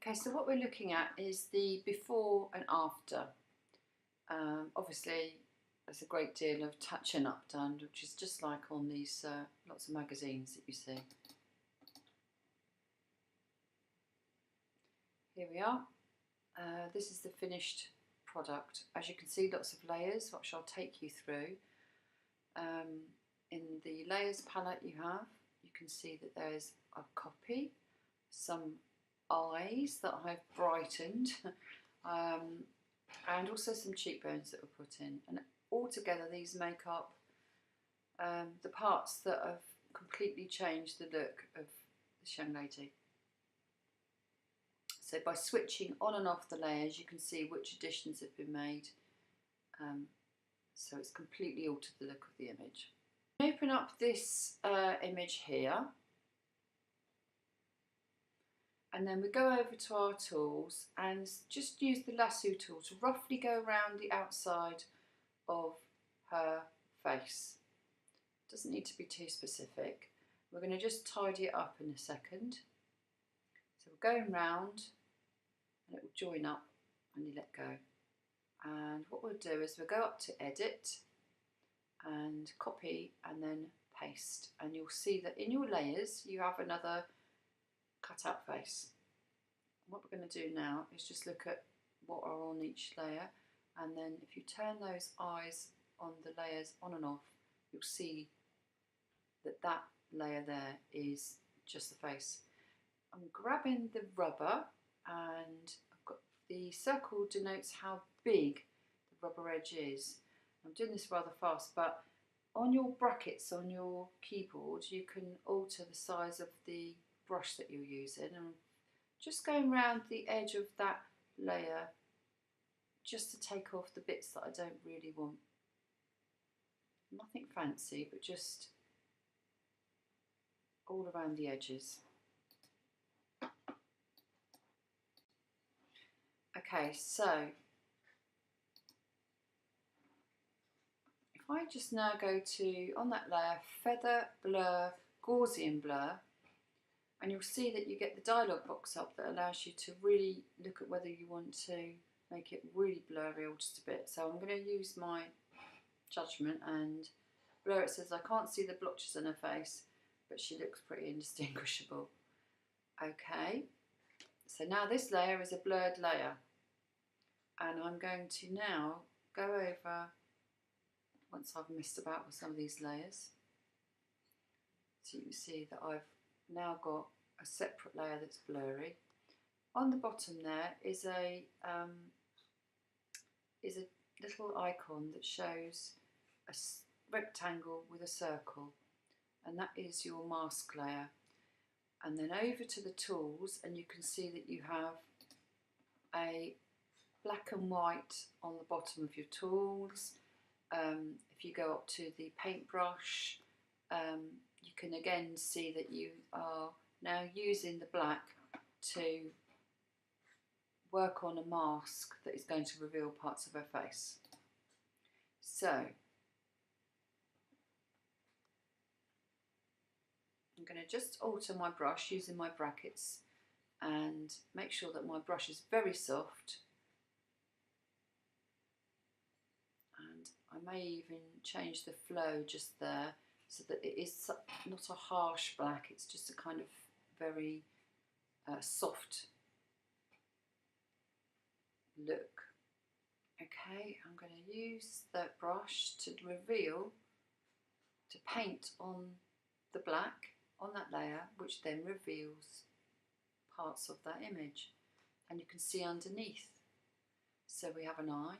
Okay, so what we're looking at is the before and after. Obviously, there's a great deal of touching up done, which is just like on these lots of magazines that you see. Here we are. This is the finished product. As you can see, lots of layers, which I'll take you through. In the layers palette you can see that there's a copy, some eyes that I've brightened, and also some cheekbones that were put in. And altogether these make up the parts that have completely changed the look of this young lady. So by switching on and off the layers, you can see which additions have been made. So it's completely altered the look of the image. Open up this image here, and then we go over to our tools and just use the lasso tool to roughly go around the outside of her face. Doesn't need to be too specific. We're going to just tidy it up in a second. So we're going round and it will join up and you let go. And what we'll do is we'll go up to edit and copy and then paste, and you'll see that in your layers you have another cut out face. What we're going to do now is just look at what are on each layer, and then if you turn those eyes on the layers on and off, you'll see that that layer there is just the face. I'm grabbing the rubber, and I've got the circle denotes how big the rubber edge is. I'm doing this rather fast, but on your brackets on your keyboard you can alter the size of the brush that you're using, and just going around the edge of that layer just to take off the bits that I don't really want. Nothing fancy, but just all around the edges. Okay, so if I just now go to, on that layer, Feather, Blur, Gaussian Blur, and you'll see that you get the dialog box up that allows you to really look at whether you want to make it really blurry or just a bit. So I'm going to use my judgement and blur it. Says I can't see the blotches on her face, but she looks pretty indistinguishable. Okay, so now this layer is a blurred layer, and I'm going to now go over, once I've messed about with some of these layers, so you can see that I've now got a separate layer that's blurry. On the bottom there is a little icon that shows a rectangle with a circle, and that is your mask layer. And then over to the tools, and you can see that you have a black and white on the bottom of your tools. If you go up to the paintbrush, you can again see that you are now using the black to work on a mask that is going to reveal parts of her face. So I'm going to just alter my brush using my brackets and make sure that my brush is very soft, and I may even change the flow just there so that it is not a harsh black, it's just a kind of very soft look. Okay, I'm going to use that brush to paint on the black on that layer, which then reveals parts of that image, and you can see underneath. So we have an eye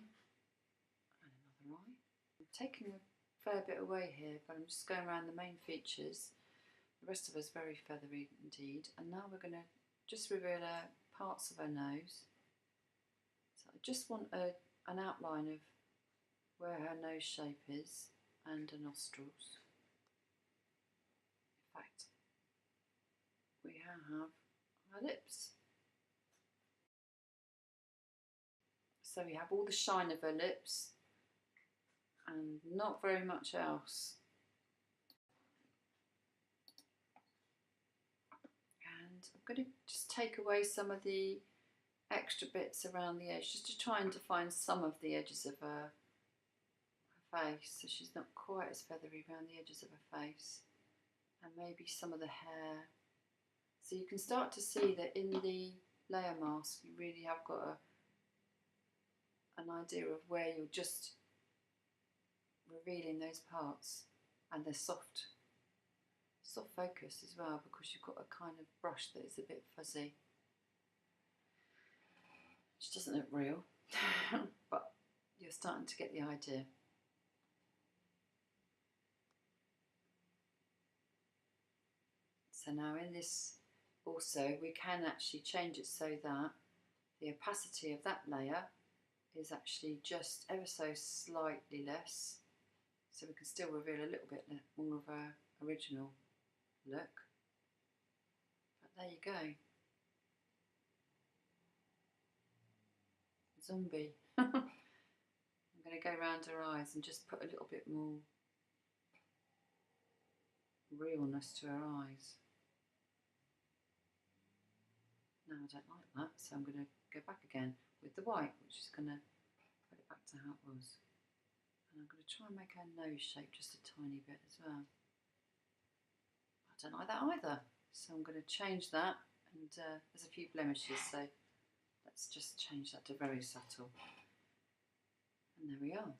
and another eye. I'm taking a fair bit away here, but I'm just going around the main features. The rest of us very feathery indeed, and now we're going to just reveal parts of her nose. So I just want an outline of where her nose shape is and her nostrils. In fact, we have her lips. So we have all the shine of her lips and not very much else. And I'm going to just take away some of the extra bits around the edge, just to try and define some of the edges of her face, so she's not quite as feathery around the edges of her face, and maybe some of the hair. So you can start to see that in the layer mask you really have got an idea of where you're just revealing those parts, and they're soft focus as well, because you've got a kind of brush that is a bit fuzzy, which doesn't look real, but you're starting to get the idea. So now in this also we can actually change it so that the opacity of that layer is actually just ever so slightly less, so we can still reveal a little bit more of our original look. But there you go. Zombie. I'm going to go around her eyes and just put a little bit more realness to her eyes. No, I don't like that, so I'm going to go back again with the white, which is going to put it back to how it was. And I'm going to try and make her nose shape just a tiny bit as well. I don't like that either, so I'm going to change that, and there's a few blemishes, so let's just change that to very subtle. And there we are.